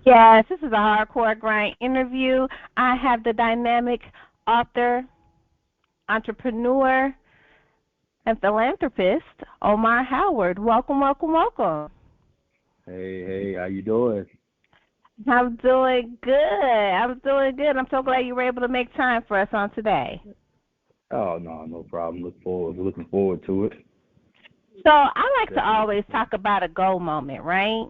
Yes, this is a hardcore grind interview. I have the dynamic author, entrepreneur, and philanthropist, Omar Howard. Welcome, welcome, welcome. Hey, how you doing? I'm doing good. I'm doing good. I'm so glad you were able to make time for us on today. Oh no problem. Looking forward to it. So I like to Definitely looking always forward. talk about a goal moment, right?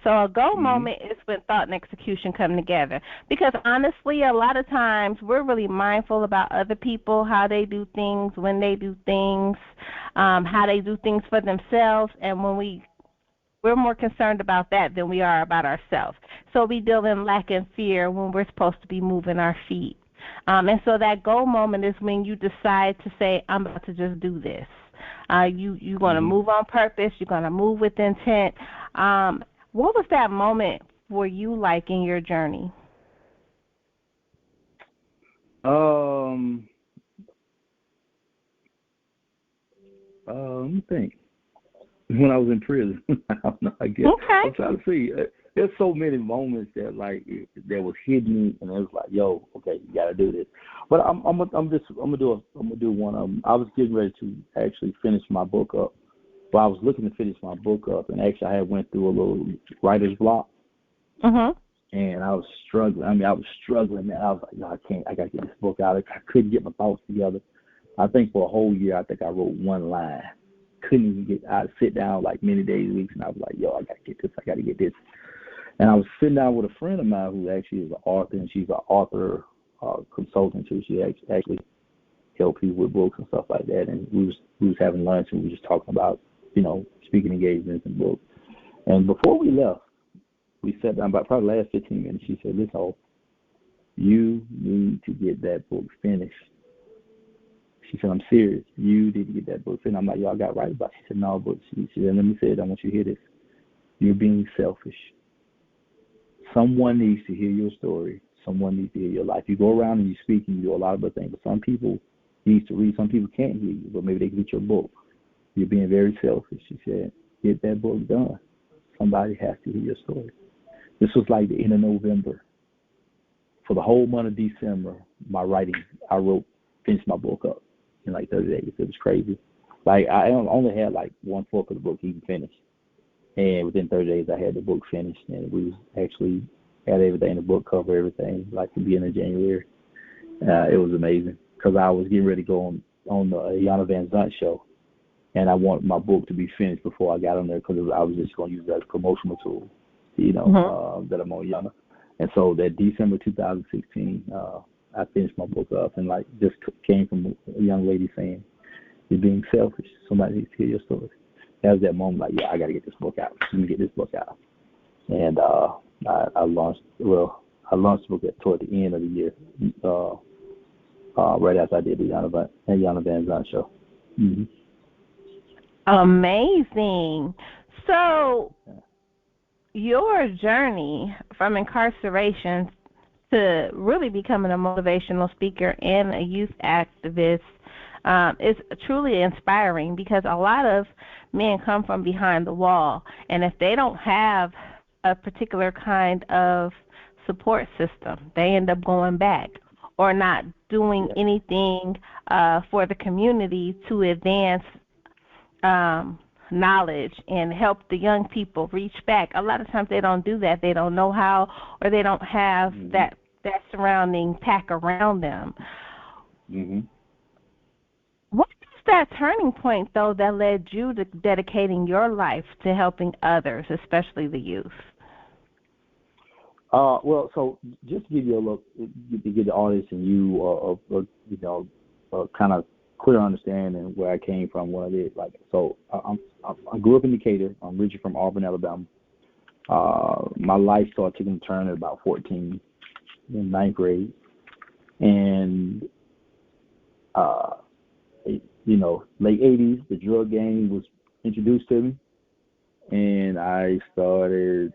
So a goal Mhm. moment is when thought and execution come together. Because honestly, a lot of times we're really mindful about other people, how they do things, when they do things, how they do things for themselves, and when we're more concerned about that than we are about ourselves. So we deal in lack and fear when we're supposed to be moving our feet. And so that goal moment is when you decide to say, I'm about to just do this. You're going to Mhm. move on purpose. You're going to move with intent. What was that moment for you like in your journey? Um. Let me think. When I was in prison, I don't know. I guess Okay. I'm trying to see. There's so many moments that that was hidden, and it was like, yo, okay, you got to do this. But I'm gonna do one of them. I was getting ready to actually finish my book up. But I was looking to finish my book up, and actually I had went through a little writer's block. Mhm. And I was struggling. I mean, I was struggling, man. I was like, no, I can't. I gotta get this book out. I couldn't get my thoughts together. I think for a whole year, I think I wrote one line. Couldn't even get. I'd sit down like many days, weeks, and I was like, yo, I gotta get this. I gotta get this. And I was sitting down with a friend of mine who actually is an author, and she's an author consultant too. She actually help people with books and stuff like that. And we was having lunch, and we were just talking about speaking engagements and books. And before we left, we sat down about probably the last 15 minutes. She said, listen, you need to get that book finished. She said, I'm serious. You need to get that book finished. I'm like, yo, I got right about it. She said, no, but she said, let me say it. I want you to hear this. You're being selfish. Someone needs to hear your story. Someone needs to hear your life. You go around and you speak and you do a lot of other things, but some people need to read. Some people can't hear you, but maybe they can get your book. You're being very selfish. She said, get that book done. Somebody has to hear your story. This was like the end of November. For the whole month of December, my writing, I finished my book up in like 30 days. It was crazy. Like I only had like one fourth of the book even finished, and within 30 days, I had the book finished, and we actually had everything, the book cover, everything, like the beginning of January. It was amazing because I was getting ready to go on the Yana Van Zant show, and I wanted my book to be finished before I got on there because I was just going to use that as a promotional tool, Mhm. that I'm on Yana. And so that December 2016, I finished my book up, and like just came from a young lady saying, "You're being selfish. Somebody needs to hear your story." That was that moment, like, yeah, I got to get this book out. Let me get this book out. And I launched. Well, I launched the book toward the end of the year, uh, right after I did the Yana Van Zant show. Mm-hmm. Amazing. So, your journey from incarceration to really becoming a motivational speaker and a youth activist is truly inspiring because a lot of men come from behind the wall, and if they don't have a particular kind of support system, they end up going back or not doing Yeah. anything for the community to advance um, knowledge and help the young people reach back. A lot of times they don't do that. They don't know how, or they don't have Mm-hmm. that surrounding pack around them. Mm-hmm. What was that turning point though that led you to dedicating your life to helping others, especially the youth? Well, so just to give you a look, to give the audience and you kind of clear understanding where I came from, what I did. Like, so I grew up in Decatur. I'm originally from Auburn, Alabama. My life started taking a turn at about 14, in ninth grade, and uh, late 80s, the drug game was introduced to me, and I started,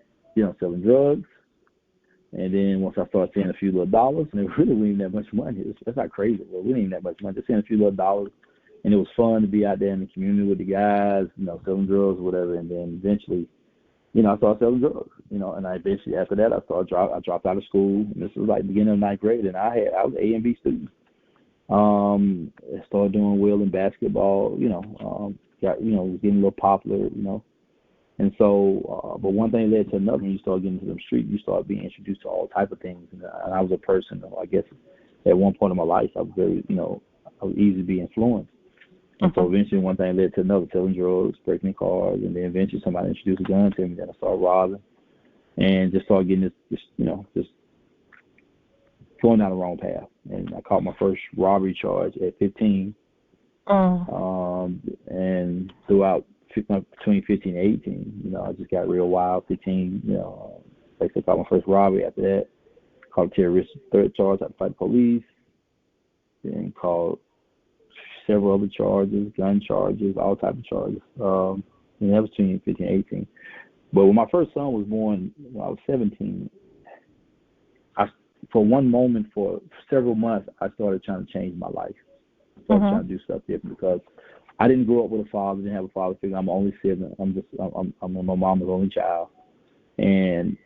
selling drugs. And then once I started seeing a few little dollars, and it really wasn't even that much money. That's not crazy. Well, we didn't even that much money. Just seeing a few little dollars, and it was fun to be out there in the community with the guys, selling drugs or whatever. And then eventually, I started selling drugs. and I basically after that I dropped out of school. And this was like beginning of ninth grade, and I was A and B student. I started doing well in basketball. Got was getting a little popular. And so, but one thing led to another. When you start getting to the street, you start being introduced to all type of things. And I was a person, I guess, at one point in my life, I was very, I was easy to be influenced. And so eventually one thing led to another, selling drugs, breaking cars, and then eventually somebody introduced a gun to me. Then I started robbing and just started getting just going down the wrong path. And I caught my first robbery charge at 15. And throughout between 15 and 18, I just got real wild. 15, basically caught my first robbery after that. Caught a terrorist threat charge, I had to fight the police. Then called several other charges, gun charges, all types of charges. And that was between 15 and 18. But when my first son was born, when I was 17, for one moment, for several months, I started trying to change my life. I started trying to do stuff different because I didn't grow up with a father, didn't have a father figure. I'm the only sibling. I'm my mama's only child. And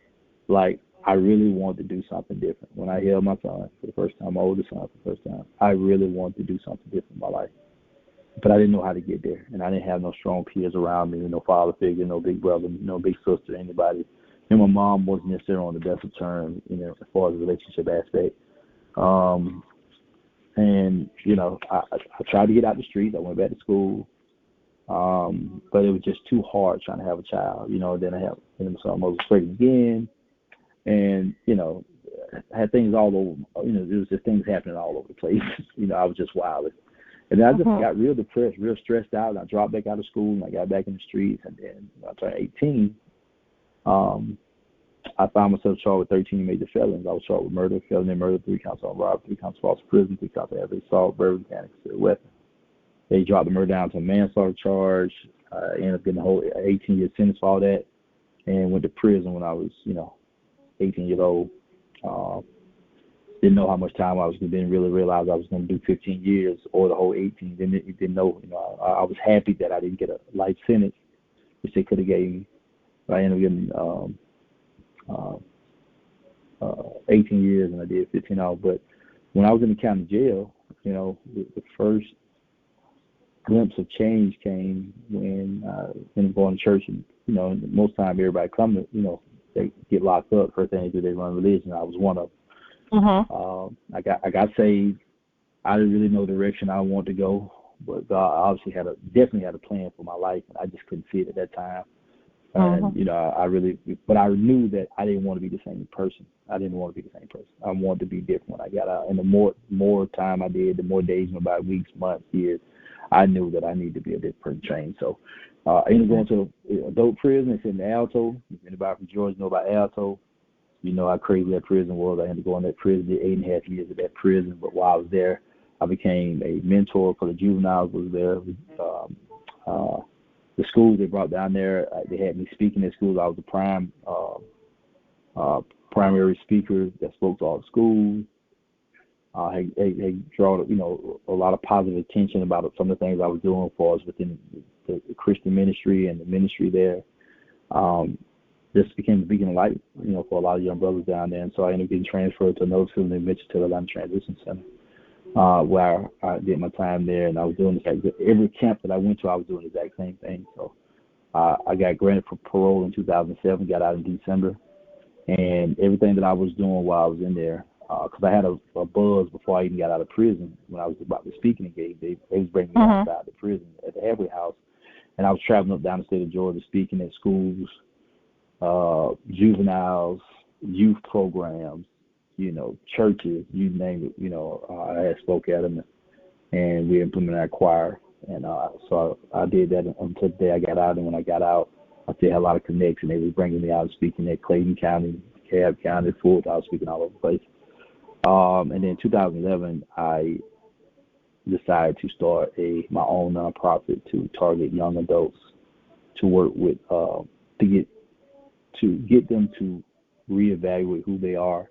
I really wanted to do something different. When I held my son for the first time, my oldest son for the first time, I really wanted to do something different in my life. But I didn't know how to get there. And I didn't have no strong peers around me, no father figure, no big brother, no big sister, anybody. And my mom wasn't necessarily on the best of terms, as far as the relationship aspect. I tried to get out the streets. I went back to school. But it was just too hard trying to have a child, Then so I was pregnant again. And, I had things all over, there was just things happening all over the place. I was just wild. And then I just got real depressed, real stressed out. And I dropped back out of school and I got back in the streets. And then when I turned 18, I found myself charged with 13 major felonies. I was charged with murder, felony murder, 3 counts on robbery, 3 counts of false prison, 3 counts of aggravated assault, burglary, and concealed weapon. They dropped the murder down to a manslaughter charge. I ended up getting a whole 18-year sentence for all that, and went to prison when I was, 18 years old. Didn't know how much time I was going to. Didn't really realize I was going to do 15 years or the whole 18. Didn't know. I was happy that I didn't get a life sentence, which they could have gave me. But I ended up getting 18 years, and I did 15 off. But when I was in the county jail, the first glimpse of change came when I ended up going to church. And most time everybody come to, they get locked up. First thing they do, they run religion. I was one of them. I got saved. I didn't really know the direction I wanted to go, but God obviously definitely had a plan for my life, and I just couldn't see it at that time. And but I knew that I didn't want to be the same person. I didn't want to be the same person. I wanted to be different when I got out. And the more time I did, the more days went by, weeks, months, years, I knew that I needed to be a different person trained. So I ended up going to adult prison. It's in the Alto. If anybody from Georgia know about Alto, you know how crazy that prison was. I ended up going to that prison, did 8.5 years at that prison. But while I was there, I became a mentor for the juveniles. Was there. The schools they brought down there, they had me speaking at schools. I was the primary speaker that spoke to all the schools. They draw, a lot of positive attention about some of the things I was doing for us within the Christian ministry and the ministry there. This became a beacon of light, for a lot of young brothers down there. And so I ended up getting transferred to another facility in Mitchell, to the Atlanta Transition Center, where I did my time there. And I was doing every camp that I went to, I was doing the exact same thing. So I got granted for parole in 2007, got out in December. And everything that I was doing while I was in there, because I had a buzz before I even got out of prison. When I was about to speak engagement, they was bringing me outside the prison at the halfway house. And I was traveling up down the state of Georgia, speaking at schools, juveniles, youth programs, churches, you name it. I had spoke at them, and we implemented our choir. And so I did that until the day I got out. And when I got out, I still had a lot of connections. They were bringing me out speaking at Clayton County, Cobb County, Fulton. I was speaking all over the place. And then in 2011, I decided to start my own nonprofit to target young adults, to work with, to get them to reevaluate who they are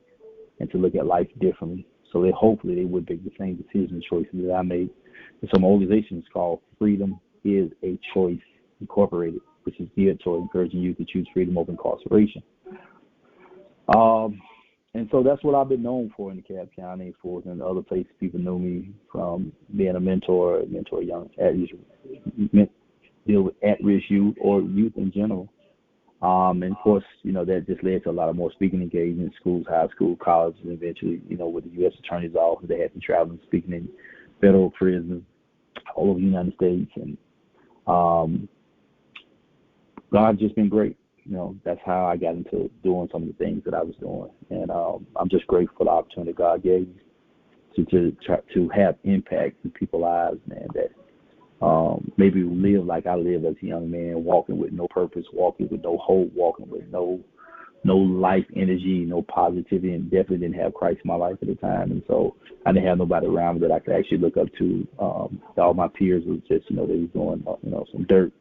and to look at life differently. So that hopefully they would make the same decisions and choices that I made. And so my organization is called Freedom is a Choice Incorporated, which is geared toward encouraging youth to choose freedom over incarceration. And so that's what I've been known for in DeKalb County, for and other places people know me from being a mentor young at-risk, deal with at-risk youth or youth in general. And of course, that just led to a lot of more speaking engagements, schools, high school, colleges, and eventually, with the U.S. Attorney's Office, they had me traveling, speaking in federal prisons all over the United States. And God's just been great. That's how I got into doing some of the things that I was doing. And I'm just grateful for the opportunity God gave me to try to have impact in people's lives, man, that maybe live like I lived as a young man, walking with no purpose, walking with no hope, walking with no life energy, no positivity, and definitely didn't have Christ in my life at the time. And so I didn't have nobody around me that I could actually look up to. All my peers was just, they was doing, some dirt.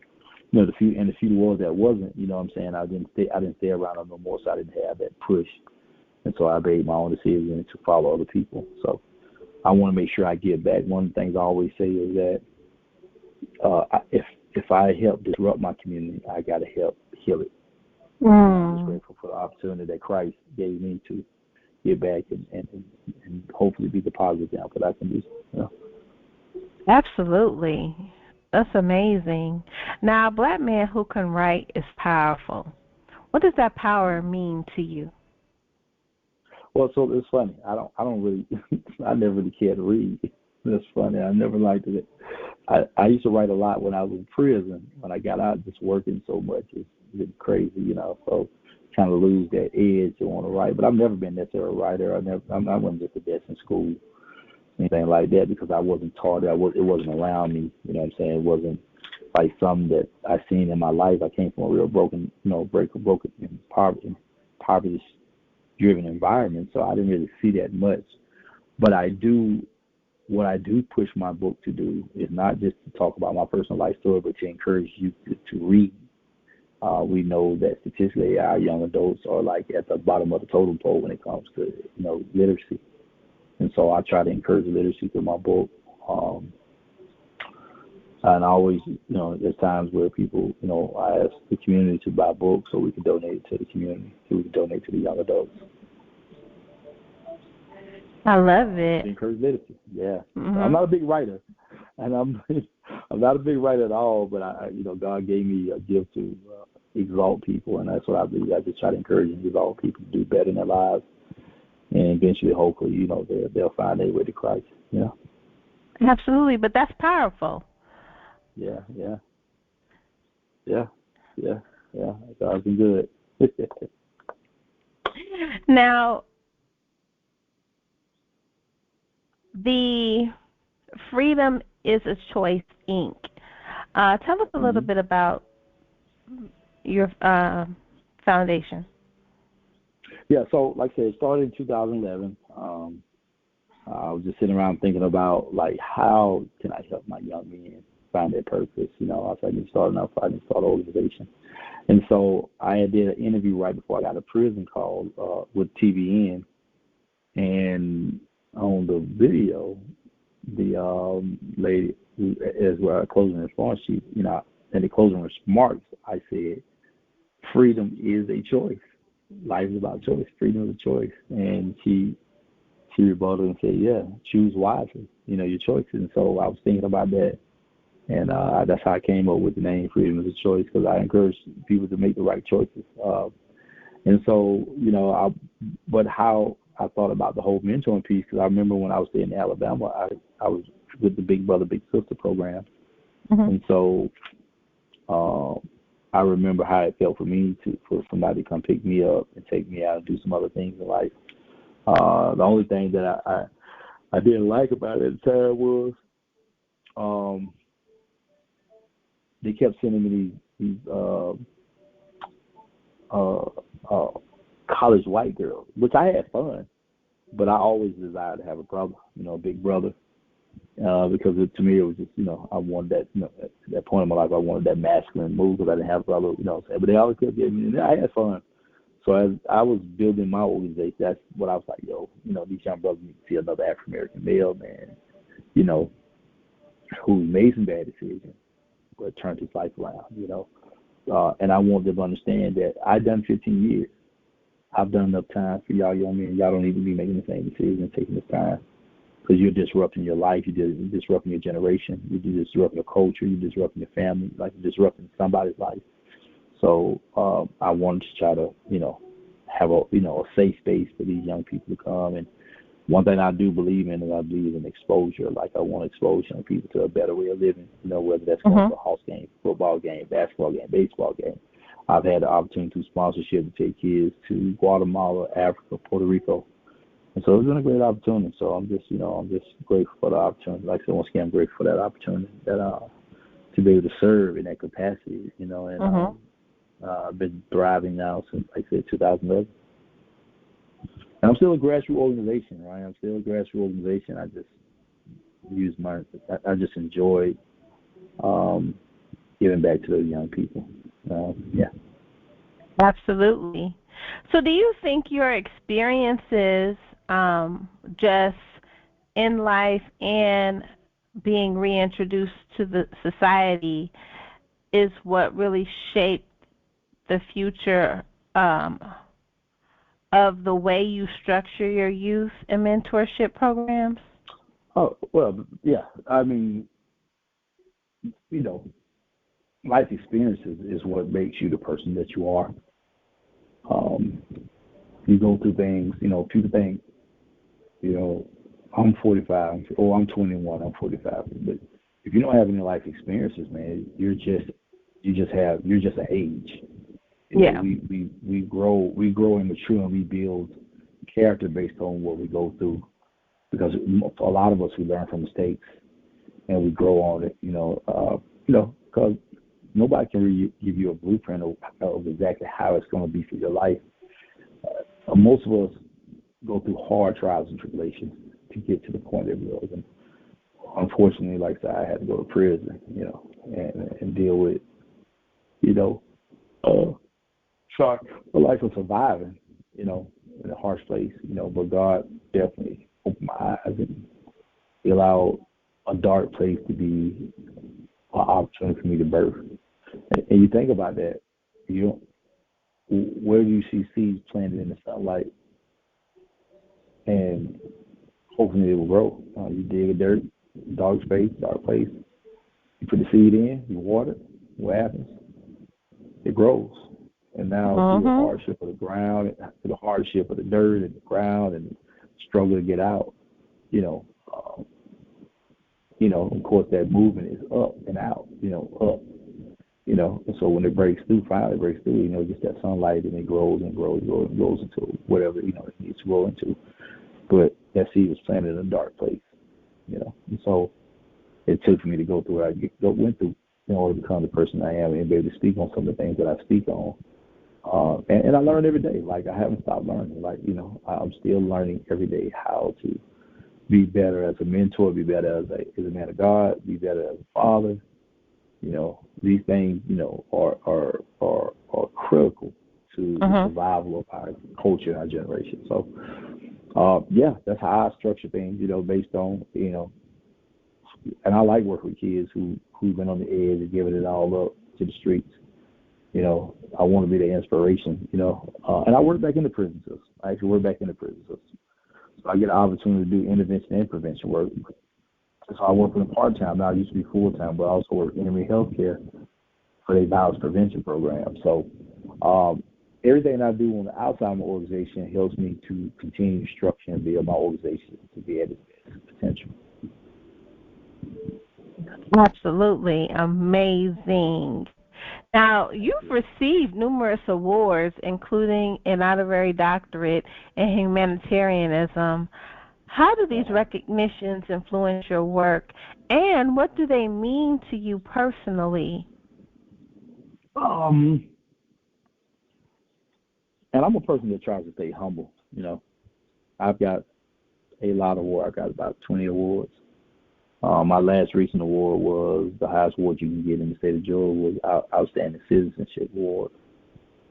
The few ones that wasn't, what I'm saying, I didn't stay around them no more, so I didn't have that push. And so I made my own decision to follow other people. So I want to make sure I give back. One of the things I always say is that if I help disrupt my community, I got to help heal it. I'm just grateful for the opportunity that Christ gave me to give back and hopefully be the positive example that I can be. Absolutely. That's amazing. Now, a black man who can write is powerful. What does that power mean to you? Well, so it's funny. I don't really, I never really cared to read. That's funny. I never liked it. I used to write a lot when I was in prison. When I got out, just working so much, it's crazy, So kind of lose that edge to want to write. But I've never been necessarily a writer. I wasn't just the best in school, anything like that, because I wasn't taught it. It wasn't around me. It wasn't like something that I seen in my life. I came from a real broken and poverty-driven environment, so I didn't really see that much. But what I do push my book to do is not just to talk about my personal life story, but to encourage you to read. We know that statistically our young adults are like at the bottom of the totem pole when it comes to, literacy. And so I try to encourage literacy through my book. And I always, there's times where people, I ask the community to buy books so we can donate to the community, so we can donate to the young adults. I love it. To encourage literacy, yeah. Mm-hmm. I'm not a big writer, and I'm not a big writer at all. But God gave me a gift to exalt people, and that's what I do. I just try to encourage and exalt people to do better in their lives, and eventually, hopefully, they'll find their way to Christ. Absolutely, but that's powerful. Yeah. God's been good. Now, the Freedom is a Choice, Inc. Tell us a little bit about your foundation. Yeah, so like I said, it started in 2011. I was just sitting around thinking about, like, how can I help my young men find their purpose? I was like, I didn't start an organization. And so I did an interview right before I got a prison call with TVN. And on the video, the lady, as well, a closing response, she, in the closing remarks, I said, freedom is a choice. Life is about choice. Freedom is a choice. And she rebutted and said, yeah, choose wisely, your choices. And so I was thinking about that. And that's how I came up with the name Freedom is a Choice, because I encourage people to make the right choices. And so, but how I thought about the whole mentoring piece, because I remember when I was in Alabama, I was with the Big Brother, Big Sister program. Mm-hmm. And so I remember how it felt for me for somebody to come pick me up and take me out and do some other things in life. The only thing that I didn't like about it at the time was they kept sending me these college white girls, which I had fun, but I always desired to have a brother, a big brother, because to me it was just, I wanted that, at that point in my life, I wanted that masculine move because I didn't have a brother, but they always kept giving me, and I had fun. So as I was building my organization, that's what I was like, these young brothers need to see another African-American male, man, who made some bad decisions, but turned his life around, and I want them to understand that I done 15 years. I've done enough time for y'all young men. Y'all don't need to be making the same decisions and taking this time because you're disrupting your life. You're disrupting your generation. You're disrupting your culture. You're disrupting your family. Like you're disrupting somebody's life. So I wanted to try to, have a safe space for these young people to come. And one thing I do believe in is I believe in exposure. Like I want to expose young people to a better way of living. Whether that's going to a house game, football game, basketball game, baseball game. I've had the opportunity through sponsorship to take kids to Guatemala, Africa, Puerto Rico. And so it's been a great opportunity. So I'm just grateful for the opportunity. Like I said, once again, I'm grateful for that opportunity to be able to serve in that capacity, and I've been thriving now since, like I said, 2011. And I'm still a grassroots organization, right? I'm still a grassroots organization. I just enjoy giving back to those young people. Yeah. Absolutely. So do you think your experiences just in life and being reintroduced to the society is what really shaped the future of the way you structure your youth and mentorship programs? Oh, well, yeah. I mean, life experiences is what makes you the person that you are. You go through things, people think, I'm 45, or I'm 21, I'm 45. But if you don't have any life experiences, man, you're just an age. We grow and mature, and we build character based on what we go through. Because for a lot of us, we learn from mistakes, and we grow on it. Because nobody can really give you a blueprint of exactly how it's going to be for your life. Most of us go through hard trials and tribulations to get to the point that we're. And unfortunately, like I said, I had to go to prison, and deal with, a life of surviving, in a harsh place, But God definitely opened my eyes, and He allowed a dark place to be an opportunity for me to birth. And you think about that, where do you see seeds planted in the sunlight, and hopefully it will grow? You dig a dark space, dark place. You put the seed in, you water it. What happens? It grows. And now through the hardship of the ground, through the hardship of the dirt and the ground, and the struggle to get out, of course that movement is up and out, up. And so when it breaks through, finally it breaks through, it gets that sunlight, and it grows and grows and grows and grows into whatever, it needs to grow into. But that seed was planted in a dark place, And so it took for me to go through what I went through in order to become the person I am and be able to speak on some of the things that I speak on. And I learn every day. Like, I haven't stopped learning. Like, I'm still learning every day how to be better as a mentor, be better as a man of God, be better as a father. These things, are critical to the survival of our culture and our generation. So, that's how I structure things, based on, and I like working with kids who've been on the edge and giving it all up to the streets. I want to be the inspiration, and I work back in the prison system. I actually work back in the prison system. So I get an opportunity to do intervention and prevention work. So I work for them part-time. Now I used to be full-time, but I also work in Emory Healthcare for their violence prevention program. So everything I do on the outside of my organization helps me to continue to structure and build my organization to be at its best potential. Absolutely amazing. Now, you've received numerous awards, including an honorary doctorate in humanitarianism. How do these recognitions influence your work, and what do they mean to you personally? And I'm a person that tries to stay humble. I've got a lot of awards. I've got about 20 awards. My last recent award was the highest award you can get in the state of Georgia, was Outstanding Citizenship Award,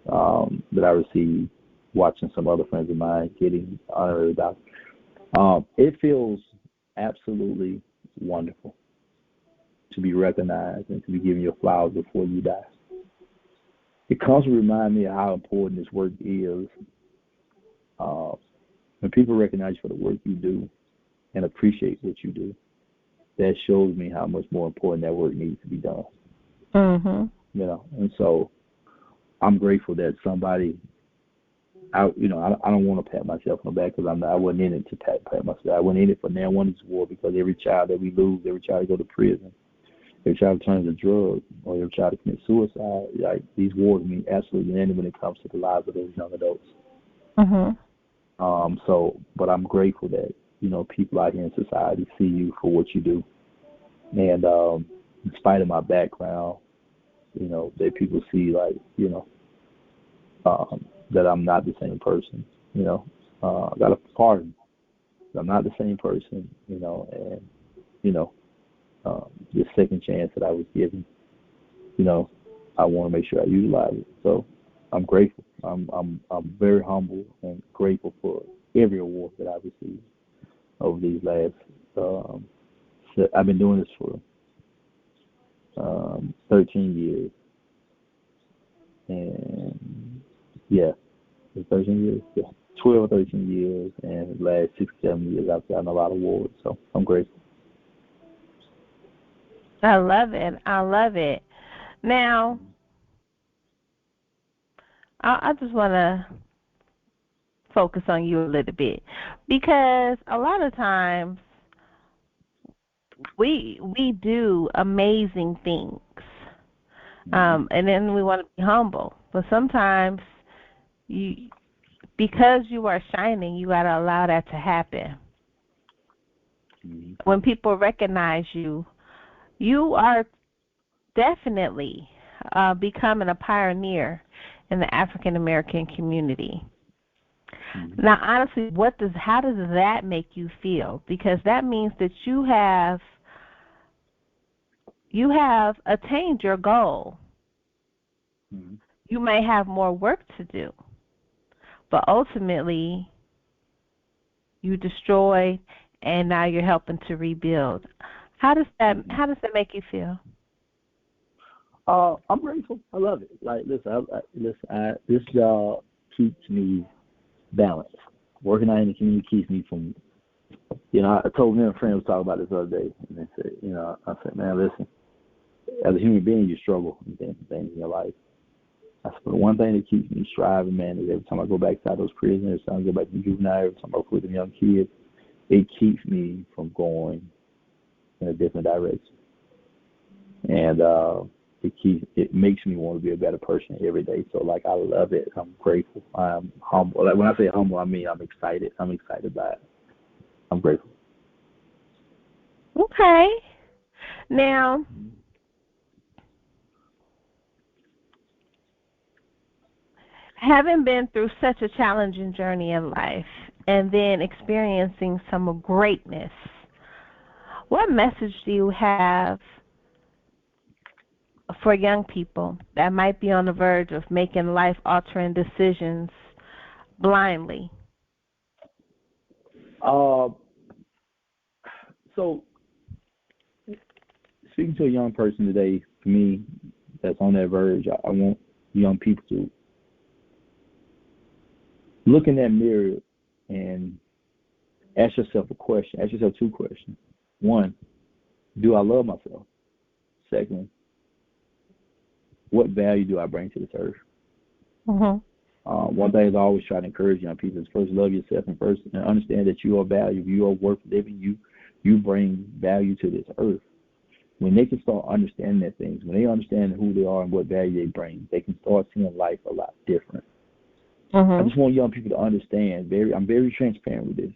that I received watching some other friends of mine getting honorary doctorate. It feels absolutely wonderful to be recognized and to be given your flowers before you die. It constantly reminds me of how important this work is people recognize you for the work you do and appreciate what you do, that shows me how much more important that work needs to be done. Mhm. You know, and so I'm grateful that somebody, I don't want to pat myself on the back because I wasn't in it to pat myself. I wasn't in it for now one this war, because every child that we lose, every child that go to prison, every child that turns to drugs, or every child that commits suicide, like, these wars mean absolutely nothing when it comes to the lives of those young adults. Mhm. But I'm grateful that, people out here in society see you for what you do. And in spite of my background, that people see, like, that I'm not the same person. I got a pardon. I'm not the same person, and, this second chance that I was given, I want to make sure I utilize it. So I'm grateful. I'm very humble and grateful for every award that I've received over these last. I've been doing this for 13 years, and yeah, it's 13 years. Yeah, 12 or 13 years, and the last 6 or 7 years I've gotten a lot of awards. So I'm grateful. I love it. I love it. Now, I just want to focus on you a little bit, because a lot of times we do amazing things, and then we want to be humble. But sometimes you, because you are shining, you got to allow that to happen. Mm-hmm. When people recognize you, you are definitely becoming a pioneer in the African American community. Mm-hmm. Now, honestly, how does that make you feel? Because that means that you have attained your goal. Mm-hmm. You may have more work to do, but ultimately you destroyed, and now you're helping to rebuild. How does that make you feel? I'm grateful. I love it. Like, listen, this job keeps me balanced. Working out in the community keeps me from, I told me and a friend was talking about this the other day, and they said, I said, man, listen, as a human being, you struggle with things in your life. I said, the one thing that keeps me striving, man, is every time I go back to those prisons, every time I go back to juvenile, every time I work with them young kids, it keeps me from going in a different direction. And it makes me want to be a better person every day. So, like, I love it. I'm grateful. I'm humble. Like, when I say humble, I mean I'm excited. I'm excited by it. I'm grateful. Okay. Now, having been through such a challenging journey in life and then experiencing some greatness, what message do you have for young people that might be on the verge of making life-altering decisions blindly? Uh, so, speaking to a young person today, for me, that's on that verge, I want young people to look in that mirror and ask yourself a question. Ask yourself two questions. One, do I love myself? Second, what value do I bring to this earth? Mhm. One thing is I always try to encourage young people is first love yourself, and first and understand that you are valuable, you are worth living, you bring value to this earth. When they can start understanding that things, when they understand who they are and what value they bring, they can start seeing life a lot different. I just want young people to understand. I'm very transparent with this.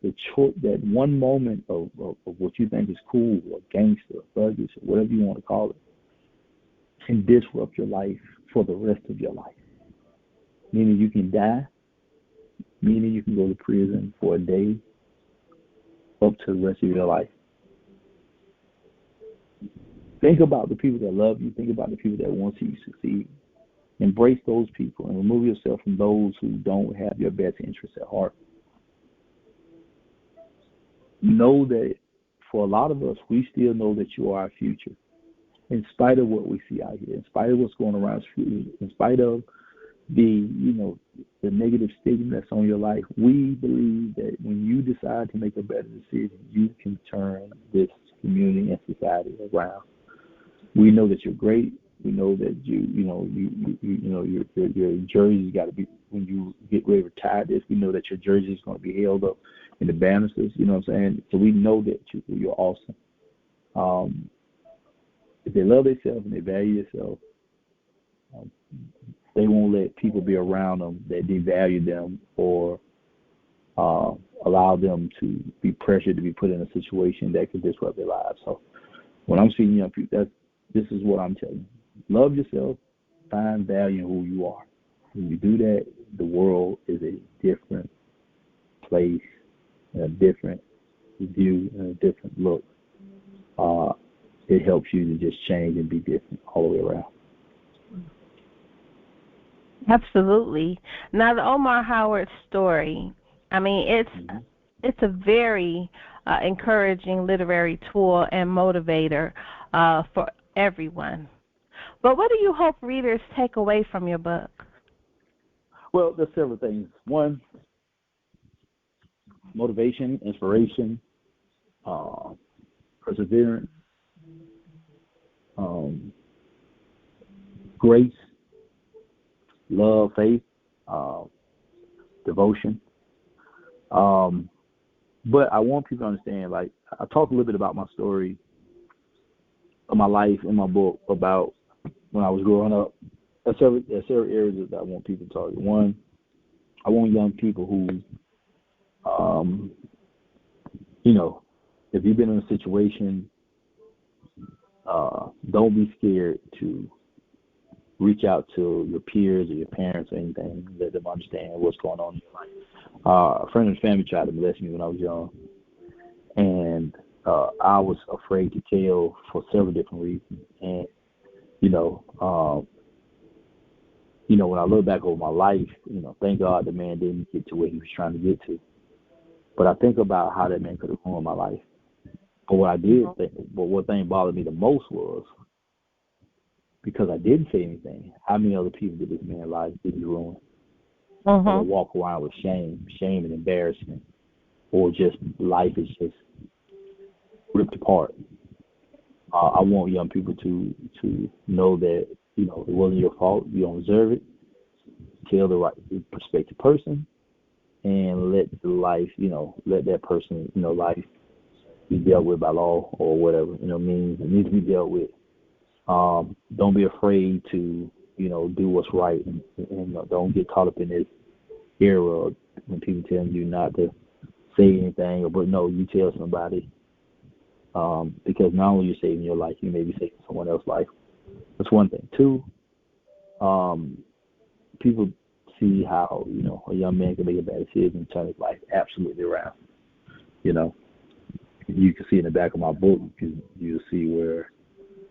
That one moment of what you think is cool or gangster, or thuggish, or whatever you want to call it, can disrupt your life for the rest of your life. Meaning you can die, meaning you can go to prison for a day, up to the rest of your life. Think about the people that love you. Think about the people that want you to succeed. Embrace those people and remove yourself from those who don't have your best interests at heart. Know that for a lot of us, we still know that you are our future. In spite of what we see out here, in spite of what's going around, in spite of the negative stigma that's on your life. We believe that when you decide to make a better decision, you can turn this community and society around. We know that you're great. We know that your jersey's got to be, when you get ready to retire this, we know that your jersey is going to be held up in the banisters. You know what I'm saying? So we know that you're awesome. If they love themselves and they value themselves, they won't let people be around them that devalue them or allow them to be pressured to be put in a situation that could disrupt their lives. So when I'm seeing young people, this is what I'm telling you. Love yourself, find value in who you are. When you do that, the world is a different place, and a different view, and a different look. It helps you to just change and be different all the way around. Absolutely. Now, the Omar Howard Story, I mean, it's a very encouraging literary tool and motivator for everyone. But what do you hope readers take away from your book? Well, there's several things. One, motivation, inspiration, perseverance, grace, love, faith, devotion. But I want people to understand, like, I talk a little bit about my story of my life in my book about when I was growing up. There's several areas that I want people to target. One, I want young people who, if you've been in a situation, don't be scared to reach out to your peers or your parents or anything, let them understand what's going on in your life. A friend of the family tried to molest me when I was young, and I was afraid to tell for several different reasons. And when I look back over my life, thank God the man didn't get to where he was trying to get to. But I think about how that man could have ruined my life. But what thing bothered me the most was, because I didn't say anything, how many other people did this man's life did he ruin? Or walk around with shame and embarrassment, or just life is just ripped apart. I want young people to know that it wasn't your fault. You don't deserve it. Tell the right prospective person, and let that person life be dealt with by law or whatever means it needs to be dealt with. Don't be afraid to do what's right, and don't get caught up in this era when people telling you not to say anything, but no, you tell somebody, because not only you're saving your life, you may be saving someone else's life. That's one thing. Two, people see how a young man can make a bad decision and turn his life absolutely around. You can see in the back of my book, you'll see where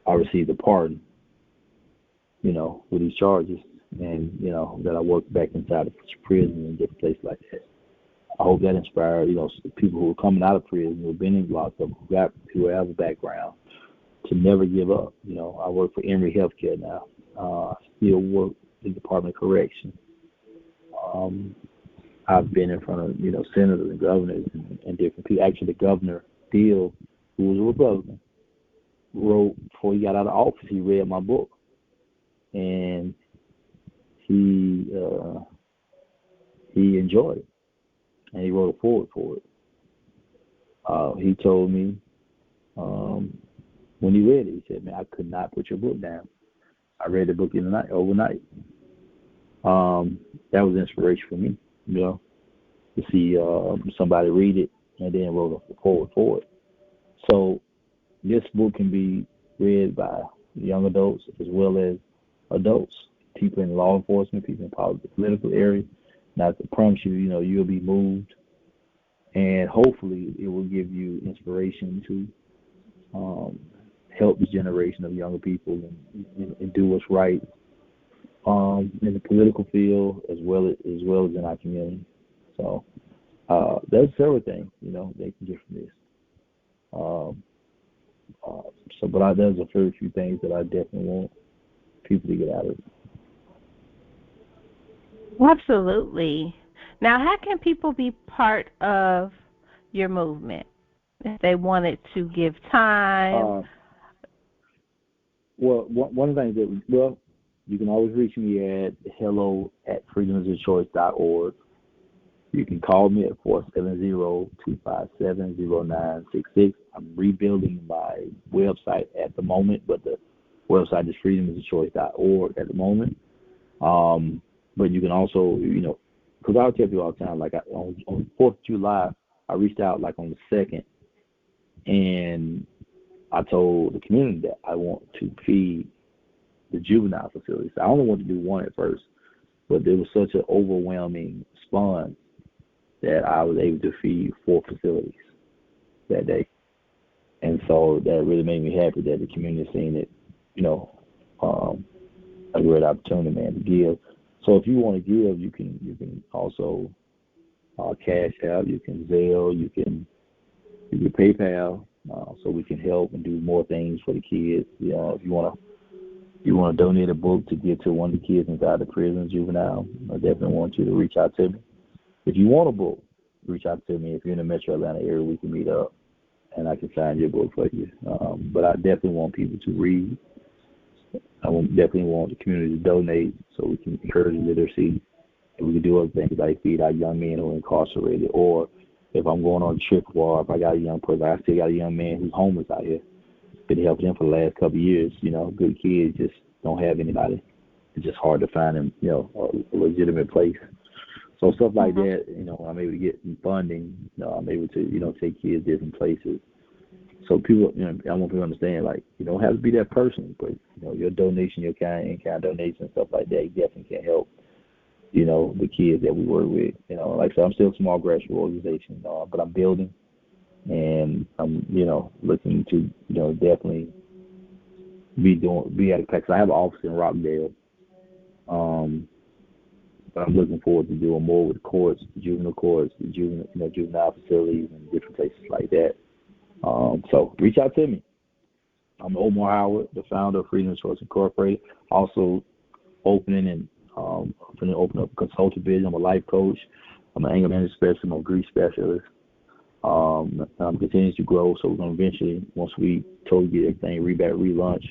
I received a pardon, with these charges, and that I worked back inside of prison and different places like that. I hope that inspired people who are coming out of prison, who have been in lockup, who have a background, to never give up. I work for Emory Healthcare now. I still work in the Department of Correction. I've been in front of senators and governors and different people. Actually, the governor Deal, who was a Republican, wrote before he got out of office. He read my book, and he enjoyed it, and he wrote a forward for it. He told me when he read it, he said, "Man, I could not put your book down. I read the book overnight." That was inspiration for me, to see somebody read it and then wrote a forward for it. So this book can be read by young adults as well as adults, people in law enforcement, people in the political area. Now, I promise you, you'll be moved, and hopefully it will give you inspiration to help this generation of younger people and do what's right in the political field as well as in our community. So there's several things they can get from this. But there's a very few things that I definitely want people to get out of it. Absolutely. Now, how can people be part of your movement if they wanted to give time? Uh, well, one of the things that, well, you can always reach me at hello@freedomisyourchoice.org. You can call me at 470-257-0966. I'm rebuilding my website at the moment, but the website is freedomisyourchoice.org at the moment. But you can also, because I'll tell people all the time, like on 4th of July, I reached out like on the 2nd, and I told the community that I want to feed the juvenile facilities. I only wanted to do one at first, but there was such an overwhelming response that I was able to feed 4 facilities that day. And so that really made me happy that the community seen it, a great opportunity, man, to give. So if you want to give, you can also cash out, you can Zelle, you can PayPal, so we can help and do more things for the kids. If you want to donate a book to get to one of the kids inside the prison, juvenile, I definitely want you to reach out to me. If you want a book, reach out to me. If you're in the Metro Atlanta area, we can meet up, and I can sign your book for you. But I definitely want people to read. Definitely want the community to donate so we can encourage literacy, and we can do other things like feed our young men who are incarcerated. Or if I'm going on a trip, or if I got a young person, I still got a young man who's homeless out here. Been helping him for the last couple of years. Good kids just don't have anybody. It's just hard to find them, a legitimate place. So stuff like that, I'm able to get funding. I'm able to, take kids different places. So people, I want people to understand, like, you don't have to be that person, but, your donation, your in-kind donation, stuff like that, definitely can help, the kids that we work with. Like I said, I'm still a small grassroots organization, but I'm building, and I'm, looking to, definitely be at a place. I have an office in Rockdale, but I'm looking forward to doing more with the courts, the juvenile courts, the juvenile facilities, and different places like that. So reach out to me. I'm Omar Howard, the founder of Freedom Choice Incorporated. Also opening up a consulting business. I'm a life coach. I'm an anger management specialist. I'm a grief specialist. I'm continuing to grow, so we're going to eventually, once we totally get everything relaunch,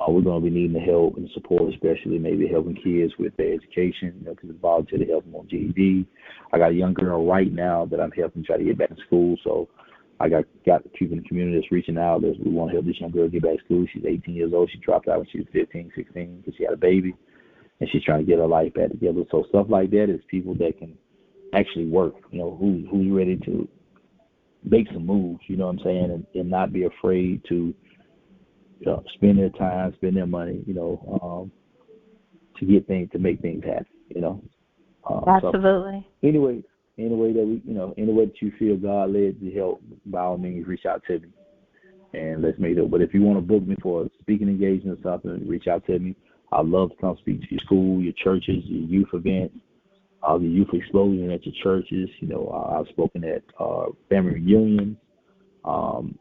we're going to be needing the help and support, especially maybe helping kids with their education, because it's volunteer to help them on GED. I got a young girl right now that I'm helping try to get back to school, so I got people in the community that's reaching out. We want to help this young girl get back to school. She's 18 years old. She dropped out when she was 15, 16 because she had a baby, and she's trying to get her life back together. So stuff like that is people that can actually work, who's ready to make some moves, you know what I'm saying, and not be afraid to spend their time, spend their money, to get things, to make things happen, Absolutely. So any way that you feel God led to help, by all means, reach out to me, and let's make it. But if you want to book me for a speaking engagement or something, reach out to me. I'd love to come speak to your school, your churches, your youth events, the youth explosion at your churches. I've spoken at family reunions. I'm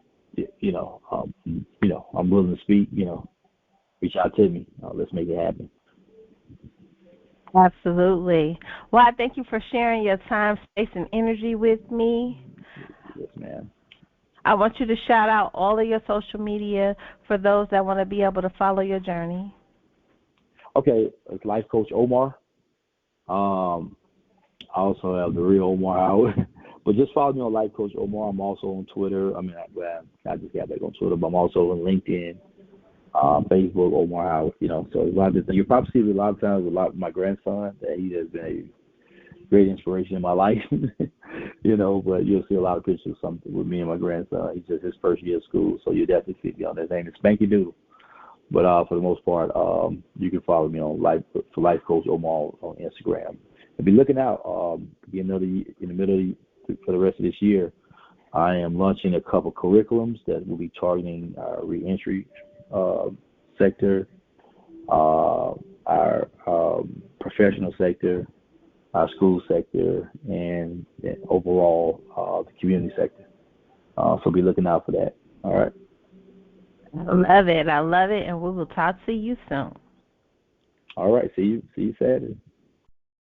willing to speak. Reach out to me. Let's make it happen. Absolutely. Well, I thank you for sharing your time, space, and energy with me. Yes, ma'am. I want you to shout out all of your social media for those that want to be able to follow your journey. Okay, it's Life Coach Omar. I also have the real Omar Howard. But just follow me on Life Coach Omar. I'm also on Twitter. I just got back on Twitter, but I'm also on LinkedIn, Facebook, Omar Howard. So a lot of things. You'll probably see a lot of times with my grandson that he has been a great inspiration in my life. But you'll see a lot of pictures with me and my grandson. He's just his first year of school, so you'll definitely see me on his name is Spanky Doodle. But for the most part, you can follow me on Life Coach Omar on Instagram. And be looking out. In the middle for the rest of this year, I am launching a couple curriculums that will be targeting our reentry sector, our professional sector, our school sector, and overall the community sector. So be looking out for that. All right. I love it, and we will talk to you soon. All right. See you Saturday.